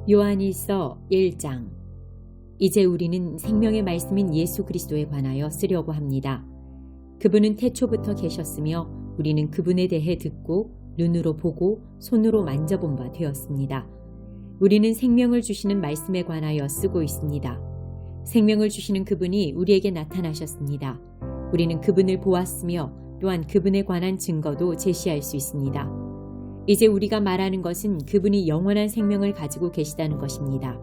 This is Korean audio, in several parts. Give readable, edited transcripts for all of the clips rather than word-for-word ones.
요한일서 1장. 이제 우리는 생명의 말씀인 예수 그리스도에 관하여 쓰려고 합니다. 그분은 태초부터 계셨으며 우리는 그분에 대해 듣고 눈으로 보고 손으로 만져본 바 되었습니다. 우리는 생명을 주시는 말씀에 관하여 쓰고 있습니다. 생명을 주시는 그분이 우리에게 나타나셨습니다. 우리는 그분을 보았으며 또한 그분에 관한 증거도 제시할 수 있습니다. 이제 우리가 말하는 것은 그분이 영원한 생명을 가지고 계시다는 것입니다.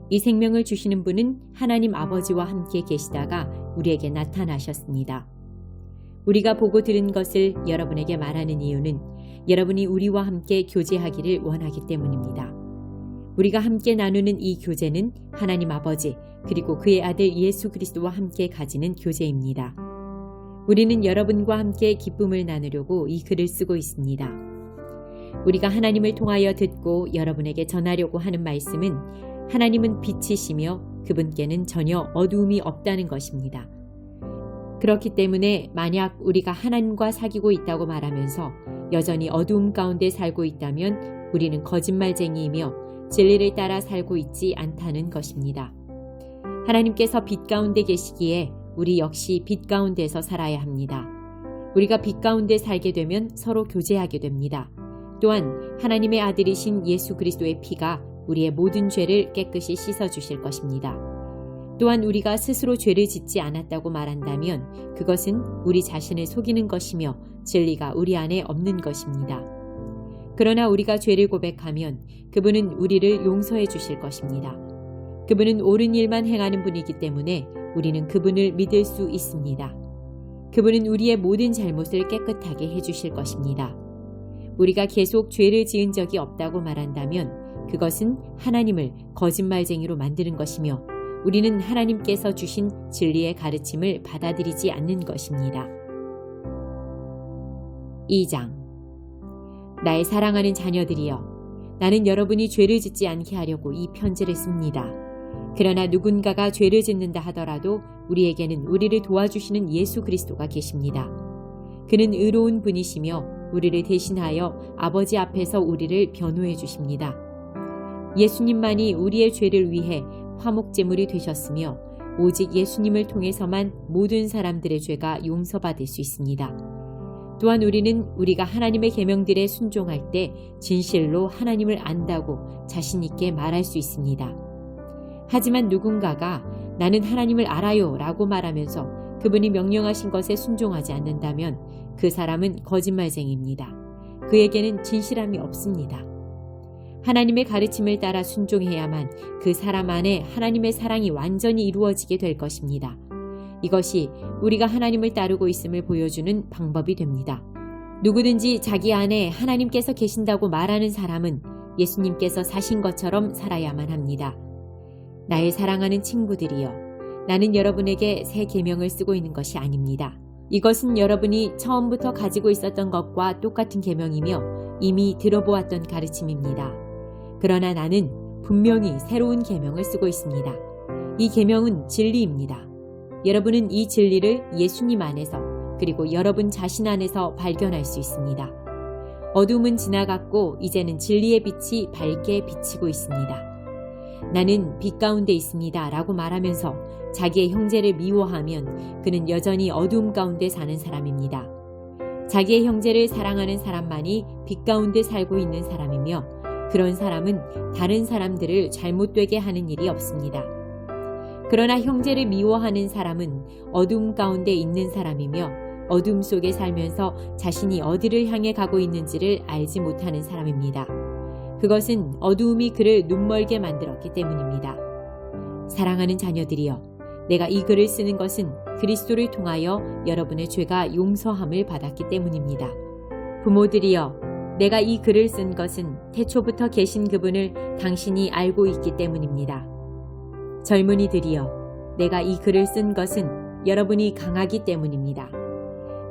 이 생명을 주시는 분은 하나님 아버지와 함께 계시다가 우리에게 나타나셨습니다. 우리가 보고 들은 것을 여러분에게 말하는 이유는 여러분이 우리와 함께 교제하기를 원하기 때문입니다. 우리가 함께 나누는 이 교제는 하나님 아버지 그리고 그의 아들 예수 그리스도와 함께 가지는 교제입니다. 우리는 여러분과 함께 기쁨을 나누려고 이 글을 쓰고 있습니다. 우리가 하나님을 통하여 듣고 여러분에게 전하려고 하는 말씀은 하나님은 빛이시며 그분께는 전혀 어두움이 없다는 것입니다. 그렇기 때문에 만약 우리가 하나님과 사귀고 있다고 말하면서 여전히 어두움 가운데 살고 있다면 우리는 거짓말쟁이이며 진리를 따라 살고 있지 않다는 것입니다. 하나님께서 빛 가운데 계시기에 우리 역시 빛 가운데서 살아야 합니다. 우리가 빛 가운데 살게 되면 서로 교제하게 됩니다. 또한 하나님의 아들이신 예수 그리스도의 피가 우리의 모든 죄를 깨끗이 씻어주실 것입니다. 또한 우리가 스스로 죄를 짓지 않았다고 말한다면 그것은 우리 자신을 속이는 것이며 진리가 우리 안에 없는 것입니다. 그러나 우리가 죄를 고백하면 그분은 우리를 용서해 주실 것입니다. 그분은 옳은 일만 행하는 분이기 때문에 우리는 그분을 믿을 수 있습니다. 그분은 우리의 모든 잘못을 깨끗하게 해주실 것입니다. 우리가 계속 죄를 지은 적이 없다고 말한다면 그것은 하나님을 거짓말쟁이로 만드는 것이며 우리는 하나님께서 주신 진리의 가르침을 받아들이지 않는 것입니다. 2장. 나의 사랑하는 자녀들이여, 나는 여러분이 죄를 짓지 않게 하려고 이 편지를 씁니다. 그러나 누군가가 죄를 짓는다 하더라도 우리에게는 우리를 도와주시는 예수 그리스도가 계십니다. 그는 의로운 분이시며 우리를 대신하여 아버지 앞에서 우리를 변호해 주십니다. 예수님만이 우리의 죄를 위해 화목제물이 되셨으며 오직 예수님을 통해서만 모든 사람들의 죄가 용서받을 수 있습니다. 또한 우리는 우리가 하나님의 계명들에 순종할 때 진실로 하나님을 안다고 자신 있게 말할 수 있습니다. 하지만 누군가가 나는 하나님을 알아요 라고 말하면서 그분이 명령하신 것에 순종하지 않는다면 그 사람은 거짓말쟁이입니다. 그에게는 진실함이 없습니다. 하나님의 가르침을 따라 순종해야만 그 사람 안에 하나님의 사랑이 완전히 이루어지게 될 것입니다. 이것이 우리가 하나님을 따르고 있음을 보여주는 방법이 됩니다. 누구든지 자기 안에 하나님께서 계신다고 말하는 사람은 예수님께서 사신 것처럼 살아야만 합니다. 나의 사랑하는 친구들이여, 나는 여러분에게 새 계명을 쓰고 있는 것이 아닙니다. 이것은 여러분이 처음부터 가지고 있었던 것과 똑같은 계명이며 이미 들어보았던 가르침입니다. 그러나 나는 분명히 새로운 계명을 쓰고 있습니다. 이 계명은 진리입니다. 여러분은 이 진리를 예수님 안에서 그리고 여러분 자신 안에서 발견할 수 있습니다. 어둠은 지나갔고 이제는 진리의 빛이 밝게 비치고 있습니다. 나는 빛 가운데 있습니다 라고 말하면서 자기의 형제를 미워하면 그는 여전히 어두움 가운데 사는 사람입니다. 자기의 형제를 사랑하는 사람만이 빛 가운데 살고 있는 사람이며 그런 사람은 다른 사람들을 잘못되게 하는 일이 없습니다. 그러나 형제를 미워하는 사람은 어둠 가운데 있는 사람이며 어둠 속에 살면서 자신이 어디를 향해 가고 있는지를 알지 못하는 사람입니다. 그것은 어두움이 그를 눈멀게 만들었기 때문입니다. 사랑하는 자녀들이여, 내가 이 글을 쓰는 것은 그리스도를 통하여 여러분의 죄가 용서함을 받았기 때문입니다. 부모들이여, 내가 이 글을 쓴 것은 태초부터 계신 그분을 당신이 알고 있기 때문입니다. 젊은이들이여, 내가 이 글을 쓴 것은 여러분이 강하기 때문입니다.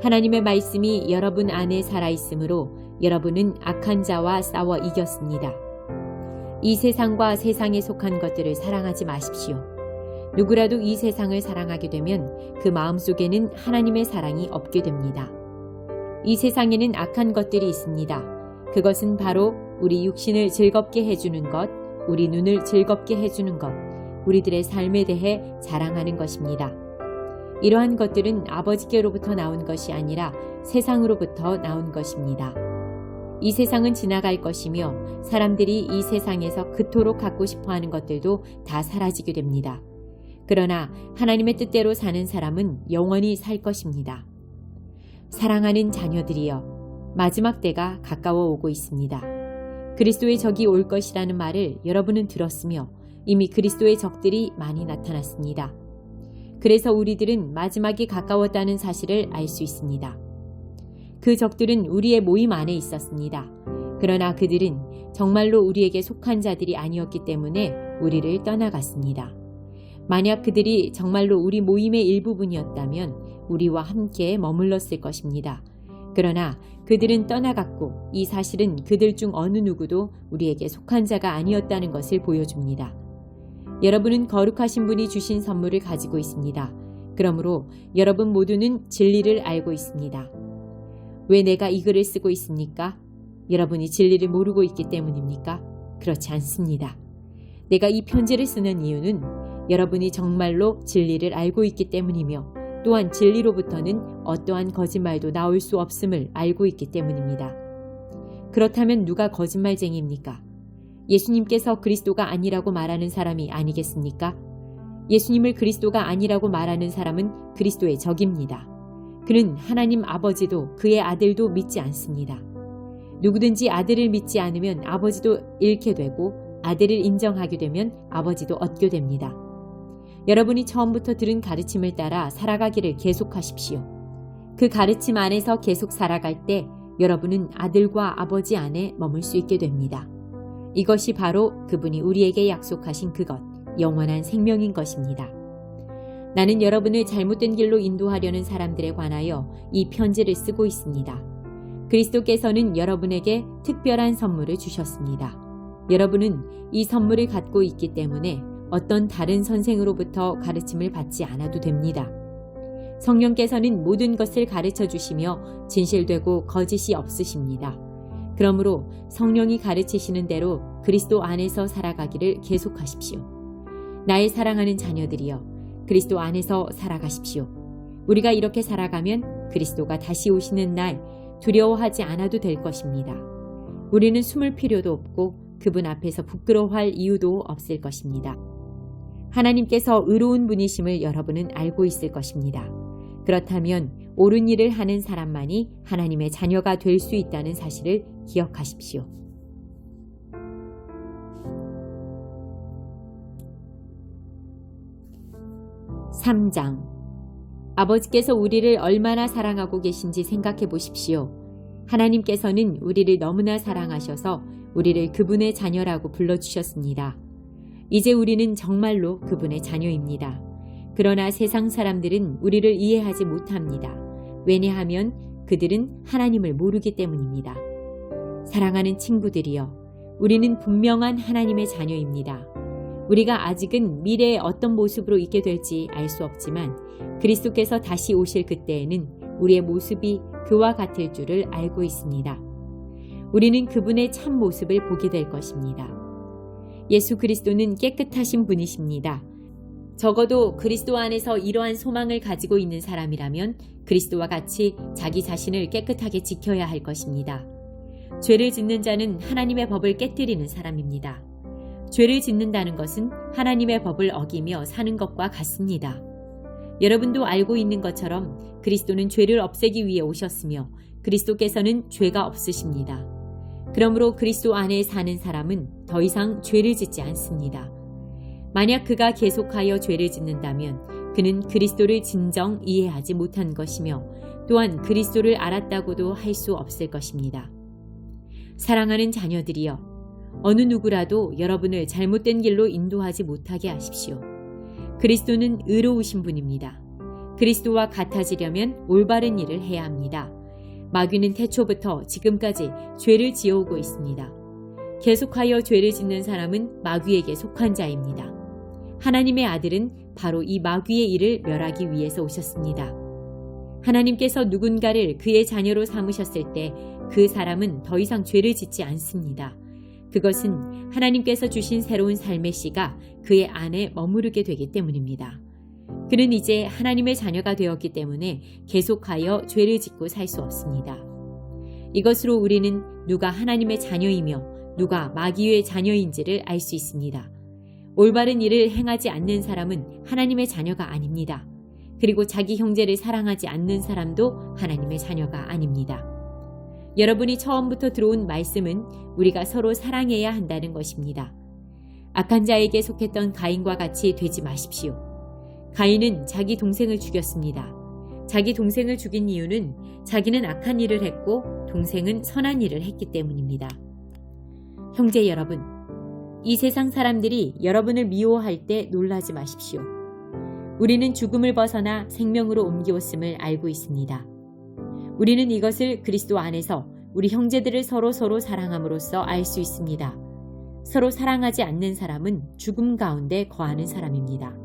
하나님의 말씀이 여러분 안에 살아있으므로 여러분은 악한 자와 싸워 이겼습니다. 이 세상과 세상에 속한 것들을 사랑하지 마십시오. 누구라도 이 세상을 사랑하게 되면 그 마음속에는 하나님의 사랑이 없게 됩니다. 이 세상에는 악한 것들이 있습니다. 그것은 바로 우리 육신을 즐겁게 해주는 것, 우리 눈을 즐겁게 해주는 것, 우리들의 삶에 대해 자랑하는 것입니다. 이러한 것들은 아버지께로부터 나온 것이 아니라 세상으로부터 나온 것입니다. 이 세상은 지나갈 것이며 사람들이 이 세상에서 그토록 갖고 싶어하는 것들도 다 사라지게 됩니다. 그러나 하나님의 뜻대로 사는 사람은 영원히 살 것입니다. 사랑하는 자녀들이여, 마지막 때가 가까워 오고 있습니다. 그리스도의 적이 올 것이라는 말을 여러분은 들었으며 이미 그리스도의 적들이 많이 나타났습니다. 그래서 우리들은 마지막이 가까웠다는 사실을 알 수 있습니다. 그 적들은 우리의 모임 안에 있었습니다. 그러나 그들은 정말로 우리에게 속한 자들이 아니었기 때문에 우리를 떠나갔습니다. 만약 그들이 정말로 우리 모임의 일부분이었다면 우리와 함께 머물렀을 것입니다. 그러나 그들은 떠나갔고 이 사실은 그들 중 어느 누구도 우리에게 속한 자가 아니었다는 것을 보여줍니다. 여러분은 거룩하신 분이 주신 선물을 가지고 있습니다. 그러므로 여러분 모두는 진리를 알고 있습니다. 왜 내가 이 글을 쓰고 있습니까? 여러분이 진리를 모르고 있기 때문입니까? 그렇지 않습니다. 내가 이 편지를 쓰는 이유는 여러분이 정말로 진리를 알고 있기 때문이며 또한 진리로부터는 어떠한 거짓말도 나올 수 없음을 알고 있기 때문입니다. 그렇다면 누가 거짓말쟁이입니까? 예수님께서 그리스도가 아니라고 말하는 사람이 아니겠습니까? 예수님을 그리스도가 아니라고 말하는 사람은 그리스도의 적입니다. 그는 하나님 아버지도 그의 아들도 믿지 않습니다. 누구든지 아들을 믿지 않으면 아버지도 잃게 되고 아들을 인정하게 되면 아버지도 얻게 됩니다. 여러분이 처음부터 들은 가르침을 따라 살아가기를 계속하십시오. 그 가르침 안에서 계속 살아갈 때 여러분은 아들과 아버지 안에 머물 수 있게 됩니다. 이것이 바로 그분이 우리에게 약속하신 그것, 영원한 생명인 것입니다. 나는 여러분을 잘못된 길로 인도하려는 사람들에 관하여 이 편지를 쓰고 있습니다. 그리스도께서는 여러분에게 특별한 선물을 주셨습니다. 여러분은 이 선물을 갖고 있기 때문에 어떤 다른 선생으로부터 가르침을 받지 않아도 됩니다. 성령께서는 모든 것을 가르쳐 주시며 진실되고 거짓이 없으십니다. 그러므로 성령이 가르치시는 대로 그리스도 안에서 살아가기를 계속하십시오. 나의 사랑하는 자녀들이여, 그리스도 안에서 살아가십시오. 우리가 이렇게 살아가면 그리스도가 다시 오시는 날 두려워하지 않아도 될 것입니다. 우리는 숨을 필요도 없고 그분 앞에서 부끄러워할 이유도 없을 것입니다. 하나님께서 의로운 분이심을 여러분은 알고 있을 것입니다. 그렇다면 옳은 일을 하는 사람만이 하나님의 자녀가 될 수 있다는 사실을 기억하십시오. 3장. 아버지께서 우리를 얼마나 사랑하고 계신지 생각해 보십시오. 하나님께서는 우리를 너무나 사랑하셔서 우리를 그분의 자녀라고 불러주셨습니다. 이제 우리는 정말로 그분의 자녀입니다. 그러나 세상 사람들은 우리를 이해하지 못합니다. 왜냐하면 그들은 하나님을 모르기 때문입니다. 사랑하는 친구들이여, 우리는 분명한 하나님의 자녀입니다. 우리가 아직은 미래에 어떤 모습으로 있게 될지 알 수 없지만 그리스도께서 다시 오실 그때에는 우리의 모습이 그와 같을 줄을 알고 있습니다. 우리는 그분의 참 모습을 보게 될 것입니다. 예수 그리스도는 깨끗하신 분이십니다. 적어도 그리스도 안에서 이러한 소망을 가지고 있는 사람이라면 그리스도와 같이 자기 자신을 깨끗하게 지켜야 할 것입니다. 죄를 짓는 자는 하나님의 법을 깨뜨리는 사람입니다. 죄를 짓는다는 것은 하나님의 법을 어기며 사는 것과 같습니다. 여러분도 알고 있는 것처럼 그리스도는 죄를 없애기 위해 오셨으며 그리스도께서는 죄가 없으십니다. 그러므로 그리스도 안에 사는 사람은 더 이상 죄를 짓지 않습니다. 만약 그가 계속하여 죄를 짓는다면 그는 그리스도를 진정 이해하지 못한 것이며 또한 그리스도를 알았다고도 할 수 없을 것입니다. 사랑하는 자녀들이여, 어느 누구라도 여러분을 잘못된 길로 인도하지 못하게 하십시오. 그리스도는 의로우신 분입니다. 그리스도와 같아지려면 올바른 일을 해야 합니다. 마귀는 태초부터 지금까지 죄를 지어오고 있습니다. 계속하여 죄를 짓는 사람은 마귀에게 속한 자입니다. 하나님의 아들은 바로 이 마귀의 일을 멸하기 위해서 오셨습니다. 하나님께서 누군가를 그의 자녀로 삼으셨을 때 그 사람은 더 이상 죄를 짓지 않습니다. 그것은 하나님께서 주신 새로운 삶의 씨가 그의 안에 머무르게 되기 때문입니다. 그는 이제 하나님의 자녀가 되었기 때문에 계속하여 죄를 짓고 살 수 없습니다. 이것으로 우리는 누가 하나님의 자녀이며 누가 마귀의 자녀인지를 알 수 있습니다. 올바른 일을 행하지 않는 사람은 하나님의 자녀가 아닙니다. 그리고 자기 형제를 사랑하지 않는 사람도 하나님의 자녀가 아닙니다. 여러분이 처음부터 들어온 말씀은 우리가 서로 사랑해야 한다는 것입니다. 악한 자에게 속했던 가인과 같이 되지 마십시오. 가인은 자기 동생을 죽였습니다. 자기 동생을 죽인 이유는 자기는 악한 일을 했고 동생은 선한 일을 했기 때문입니다. 형제 여러분, 이 세상 사람들이 여러분을 미워할 때 놀라지 마십시오. 우리는 죽음을 벗어나 생명으로 옮겨왔음을 알고 있습니다. 우리는 이것을 그리스도 안에서 우리 형제들을 서로 사랑함으로써 알 수 있습니다. 서로 사랑하지 않는 사람은 죽음 가운데 거하는 사람입니다.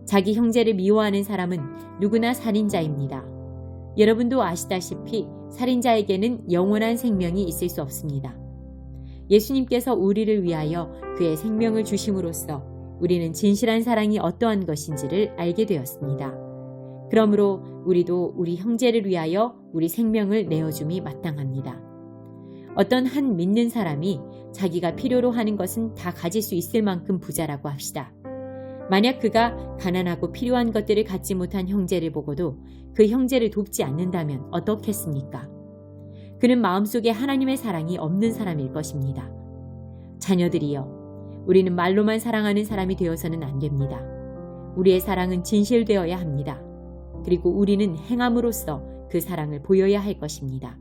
자기 형제를 미워하는 사람은 누구나 살인자입니다. 여러분도 아시다시피 살인자에게는 영원한 생명이 있을 수 없습니다. 예수님께서 우리를 위하여 그의 생명을 주심으로써 우리는 진실한 사랑이 어떠한 것인지를 알게 되었습니다. 그러므로 우리도 우리 형제를 위하여 우리 생명을 내어줌이 마땅합니다. 어떤 한 믿는 사람이 자기가 필요로 하는 것은 다 가질 수 있을 만큼 부자라고 합시다. 만약 그가 가난하고 필요한 것들을 갖지 못한 형제를 보고도 그 형제를 돕지 않는다면 어떻겠습니까? 그는 마음속에 하나님의 사랑이 없는 사람일 것입니다. 자녀들이여, 우리는 말로만 사랑하는 사람이 되어서는 안 됩니다. 우리의 사랑은 진실되어야 합니다. 그리고 우리는 행함으로써 그 사랑을 보여야 할 것입니다.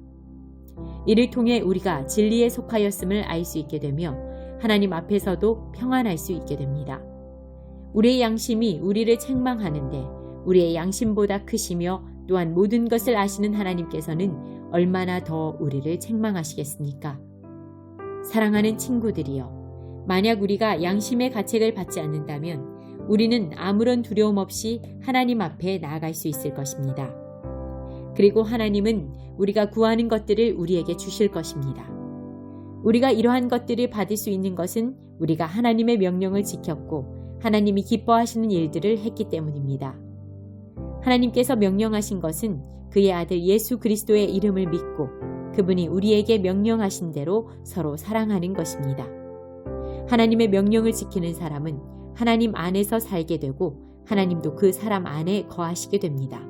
이를 통해 우리가 진리에 속하였음을 알 수 있게 되며 하나님 앞에서도 평안할 수 있게 됩니다. 우리의 양심이 우리를 책망하는데 우리의 양심보다 크시며 또한 모든 것을 아시는 하나님께서는 얼마나 더 우리를 책망하시겠습니까? 사랑하는 친구들이여, 만약 우리가 양심의 가책을 받지 않는다면 우리는 아무런 두려움 없이 하나님 앞에 나아갈 수 있을 것입니다. 그리고 하나님은 우리가 구하는 것들을 우리에게 주실 것입니다. 우리가 이러한 것들을 받을 수 있는 것은 우리가 하나님의 명령을 지켰고 하나님이 기뻐하시는 일들을 했기 때문입니다. 하나님께서 명령하신 것은 그의 아들 예수 그리스도의 이름을 믿고 그분이 우리에게 명령하신 대로 서로 사랑하는 것입니다. 하나님의 명령을 지키는 사람은 하나님 안에서 살게 되고 하나님도 그 사람 안에 거하시게 됩니다.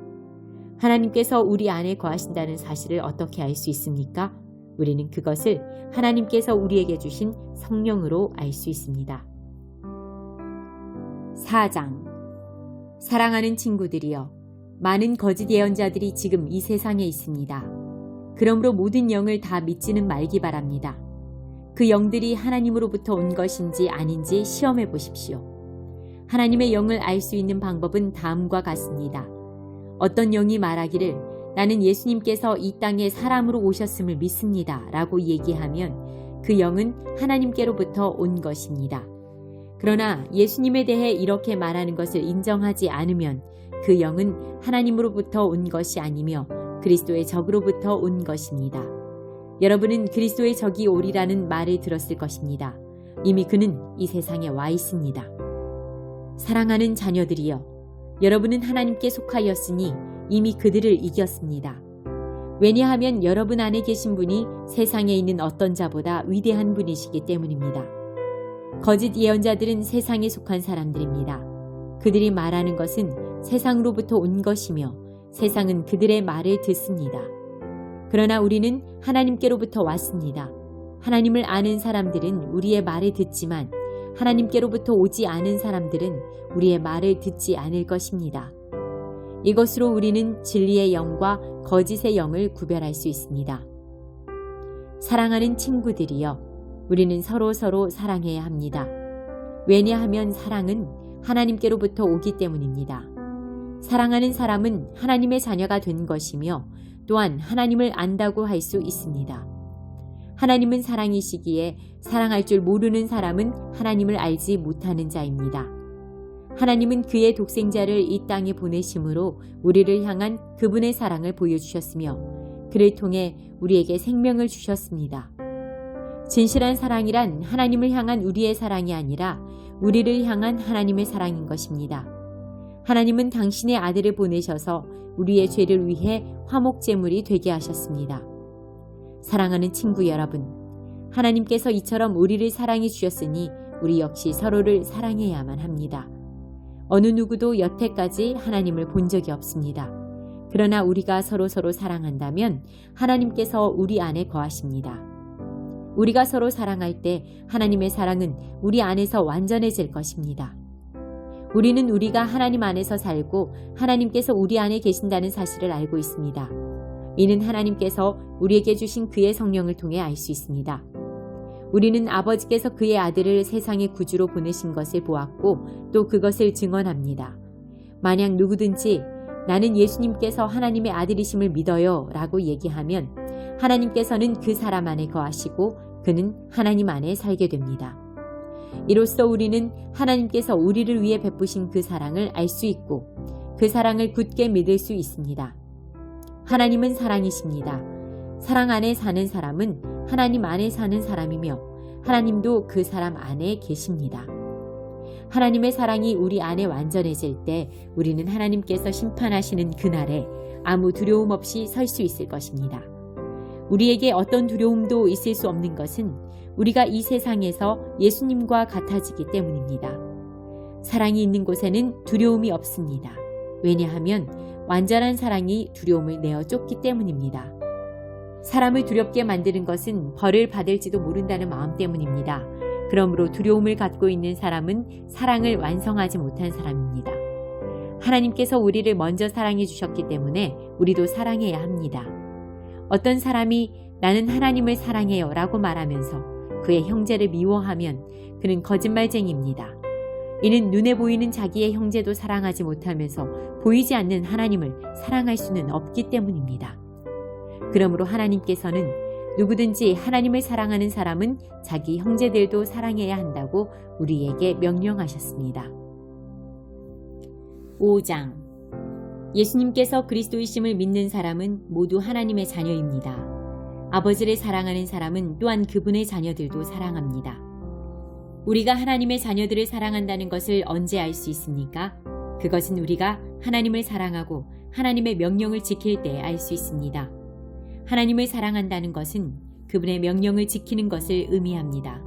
하나님께서 우리 안에 거하신다는 사실을 어떻게 알 수 있습니까? 우리는 그것을 하나님께서 우리에게 주신 성령으로 알 수 있습니다. 4장. 사랑하는 친구들이여, 많은 거짓 예언자들이 지금 이 세상에 있습니다. 그러므로 모든 영을 다 믿지는 말기 바랍니다. 그 영들이 하나님으로부터 온 것인지 아닌지 시험해 보십시오. 하나님의 영을 알 수 있는 방법은 다음과 같습니다. 어떤 영이 말하기를 나는 예수님께서 이 땅에 사람으로 오셨음을 믿습니다 라고 얘기하면 그 영은 하나님께로부터 온 것입니다. 그러나 예수님에 대해 이렇게 말하는 것을 인정하지 않으면 그 영은 하나님으로부터 온 것이 아니며 그리스도의 적으로부터 온 것입니다. 여러분은 그리스도의 적이 오리라는 말을 들었을 것입니다. 이미 그는 이 세상에 와 있습니다. 사랑하는 자녀들이여, 여러분은 하나님께 속하였으니 이미 그들을 이겼습니다. 왜냐하면 여러분 안에 계신 분이 세상에 있는 어떤 자보다 위대한 분이시기 때문입니다. 거짓 예언자들은 세상에 속한 사람들입니다. 그들이 말하는 것은 세상으로부터 온 것이며 세상은 그들의 말을 듣습니다. 그러나 우리는 하나님께로부터 왔습니다. 하나님을 아는 사람들은 우리의 말을 듣지만 하나님께로부터 오지 않은 사람들은 우리의 말을 듣지 않을 것입니다. 이것으로 우리는 진리의 영과 거짓의 영을 구별할 수 있습니다. 사랑하는 친구들이여, 우리는 서로 사랑해야 합니다. 왜냐하면 사랑은 하나님께로부터 오기 때문입니다. 사랑하는 사람은 하나님의 자녀가 된 것이며 또한 하나님을 안다고 할 수 있습니다. 하나님은 사랑이시기에 사랑할 줄 모르는 사람은 하나님을 알지 못하는 자입니다. 하나님은 그의 독생자를 이 땅에 보내심으로 우리를 향한 그분의 사랑을 보여주셨으며 그를 통해 우리에게 생명을 주셨습니다. 진실한 사랑이란 하나님을 향한 우리의 사랑이 아니라 우리를 향한 하나님의 사랑인 것입니다. 하나님은 당신의 아들을 보내셔서 우리의 죄를 위해 화목제물이 되게 하셨습니다. 사랑하는 친구 여러분, 하나님께서 이처럼 우리를 사랑해 주셨으니 우리 역시 서로를 사랑해야만 합니다. 어느 누구도 여태까지 하나님을 본 적이 없습니다. 그러나 우리가 서로 사랑한다면 하나님께서 우리 안에 거하십니다. 우리가 서로 사랑할 때 하나님의 사랑은 우리 안에서 완전해질 것입니다. 우리는 우리가 하나님 안에서 살고 하나님께서 우리 안에 계신다는 사실을 알고 있습니다. 이는 하나님께서 우리에게 주신 그의 성령을 통해 알 수 있습니다. 우리는 아버지께서 그의 아들을 세상의 구주로 보내신 것을 보았고 또 그것을 증언합니다. 만약 누구든지 나는 예수님께서 하나님의 아들이심을 믿어요 라고 얘기하면 하나님께서는 그 사람 안에 거하시고 그는 하나님 안에 살게 됩니다. 이로써 우리는 하나님께서 우리를 위해 베푸신 그 사랑을 알 수 있고 그 사랑을 굳게 믿을 수 있습니다. 하나님은 사랑이십니다. 사랑 안에 사는 사람은 하나님 안에 사는 사람이며 하나님도 그 사람 안에 계십니다. 하나님의 사랑이 우리 안에 완전해질 때 우리는 하나님께서 심판하시는 그날에 아무 두려움 없이 설 수 있을 것입니다. 우리에게 어떤 두려움도 있을 수 없는 것은 우리가 이 세상에서 예수님과 같아지기 때문입니다. 사랑이 있는 곳에는 두려움이 없습니다. 왜냐하면 완전한 사랑이 두려움을 내어 쫓기 때문입니다. 사람을 두렵게 만드는 것은 벌을 받을지도 모른다는 마음 때문입니다. 그러므로 두려움을 갖고 있는 사람은 사랑을 완성하지 못한 사람입니다. 하나님께서 우리를 먼저 사랑해 주셨기 때문에 우리도 사랑해야 합니다. 어떤 사람이 나는 하나님을 사랑해요 라고 말하면서 그의 형제를 미워하면 그는 거짓말쟁이입니다. 이는 눈에 보이는 자기의 형제도 사랑하지 못하면서 보이지 않는 하나님을 사랑할 수는 없기 때문입니다. 그러므로 하나님께서는 누구든지 하나님을 사랑하는 사람은 자기 형제들도 사랑해야 한다고 우리에게 명령하셨습니다. 5장 예수님께서 그리스도이심을 믿는 사람은 모두 하나님의 자녀입니다. 아버지를 사랑하는 사람은 또한 그분의 자녀들도 사랑합니다. 우리가 하나님의 자녀들을 사랑한다는 것을 언제 알 수 있습니까? 그것은 우리가 하나님을 사랑하고 하나님의 명령을 지킬 때 알 수 있습니다. 하나님을 사랑한다는 것은 그분의 명령을 지키는 것을 의미합니다.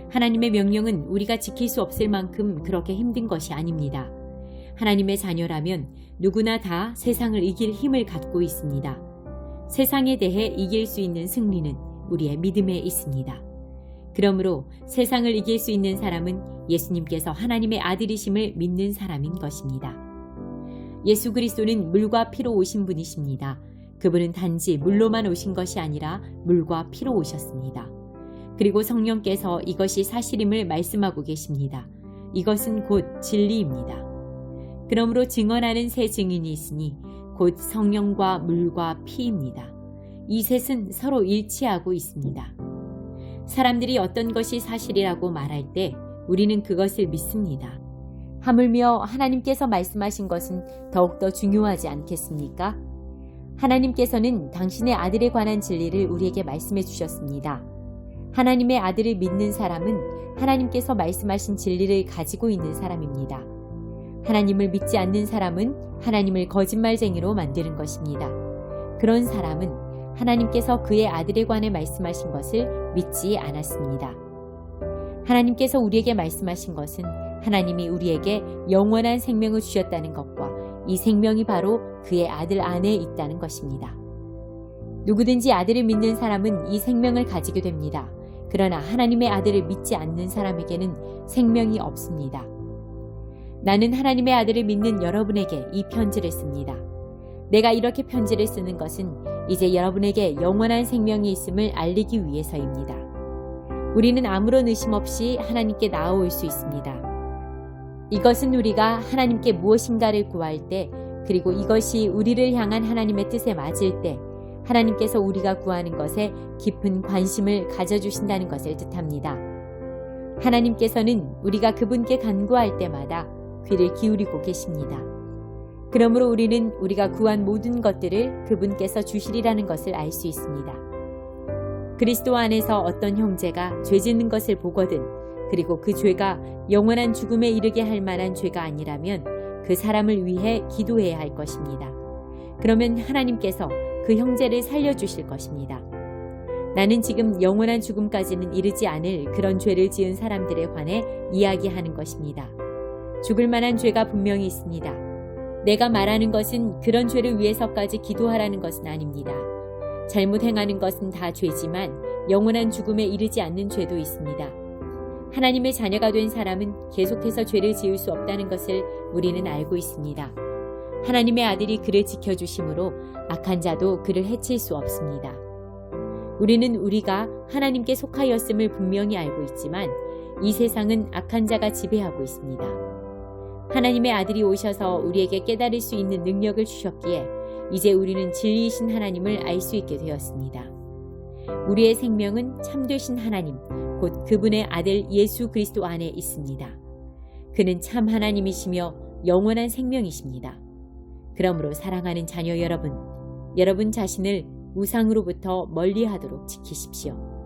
하나님의 명령은 우리가 지킬 수 없을 만큼 그렇게 힘든 것이 아닙니다. 하나님의 자녀라면 누구나 다 세상을 이길 힘을 갖고 있습니다. 세상에 대해 이길 수 있는 승리는 우리의 믿음에 있습니다. 그러므로 세상을 이길 수 있는 사람은 예수님께서 하나님의 아들이심을 믿는 사람인 것입니다. 예수 그리스도는 물과 피로 오신 분이십니다. 그분은 단지 물로만 오신 것이 아니라 물과 피로 오셨습니다. 그리고 성령께서 이것이 사실임을 말씀하고 계십니다. 이것은 곧 진리입니다. 그러므로 증언하는 세 증인이 있으니 곧 성령과 물과 피입니다. 이 셋은 서로 일치하고 있습니다. 사람들이 어떤 것이 사실이라고 말할 때 우리는 그것을 믿습니다. 하물며 하나님께서 말씀하신 것은 더욱더 중요하지 않겠습니까? 하나님께서는 당신의 아들에 관한 진리를 우리에게 말씀해 주셨습니다. 하나님의 아들을 믿는 사람은 하나님께서 말씀하신 진리를 가지고 있는 사람입니다. 하나님을 믿지 않는 사람은 하나님을 거짓말쟁이로 만드는 것입니다. 그런 사람은 하나님께서 그의 아들에 관해 말씀하신 것을 믿지 않았습니다. 하나님께서 우리에게 말씀하신 것은 하나님이 우리에게 영원한 생명을 주셨다는 것과 이 생명이 바로 그의 아들 안에 있다는 것입니다. 누구든지 아들을 믿는 사람은 이 생명을 가지게 됩니다. 그러나 하나님의 아들을 믿지 않는 사람에게는 생명이 없습니다. 나는 하나님의 아들을 믿는 여러분에게 이 편지를 씁니다. 내가 이렇게 편지를 쓰는 것은 이제 여러분에게 영원한 생명이 있음을 알리기 위해서입니다. 우리는 아무런 의심 없이 하나님께 나아올 수 있습니다. 이것은 우리가 하나님께 무엇인가를 구할 때 그리고 이것이 우리를 향한 하나님의 뜻에 맞을 때 하나님께서 우리가 구하는 것에 깊은 관심을 가져주신다는 것을 뜻합니다. 하나님께서는 우리가 그분께 간구할 때마다 귀를 기울이고 계십니다. 그러므로 우리는 우리가 구한 모든 것들을 그분께서 주시리라는 것을 알 수 있습니다. 그리스도 안에서 어떤 형제가 죄 짓는 것을 보거든 그리고 그 죄가 영원한 죽음에 이르게 할 만한 죄가 아니라면 그 사람을 위해 기도해야 할 것입니다. 그러면 하나님께서 그 형제를 살려주실 것입니다. 나는 지금 영원한 죽음까지는 이르지 않을 그런 죄를 지은 사람들에 관해 이야기하는 것입니다. 죽을 만한 죄가 분명히 있습니다. 내가 말하는 것은 그런 죄를 위해서까지 기도하라는 것은 아닙니다. 잘못 행하는 것은 다 죄지만 영원한 죽음에 이르지 않는 죄도 있습니다. 하나님의 자녀가 된 사람은 계속해서 죄를 지을 수 없다는 것을 우리는 알고 있습니다. 하나님의 아들이 그를 지켜주심으로 악한 자도 그를 해칠 수 없습니다. 우리는 우리가 하나님께 속하였음을 분명히 알고 있지만 이 세상은 악한 자가 지배하고 있습니다. 하나님의 아들이 오셔서 우리에게 깨달을 수 있는 능력을 주셨기에 이제 우리는 진리이신 하나님을 알 수 있게 되었습니다. 우리의 생명은 참되신 하나님, 곧 그분의 아들 예수 그리스도 안에 있습니다. 그는 참 하나님이시며 영원한 생명이십니다. 그러므로 사랑하는 자녀 여러분 자신을 우상으로부터 멀리하도록 지키십시오.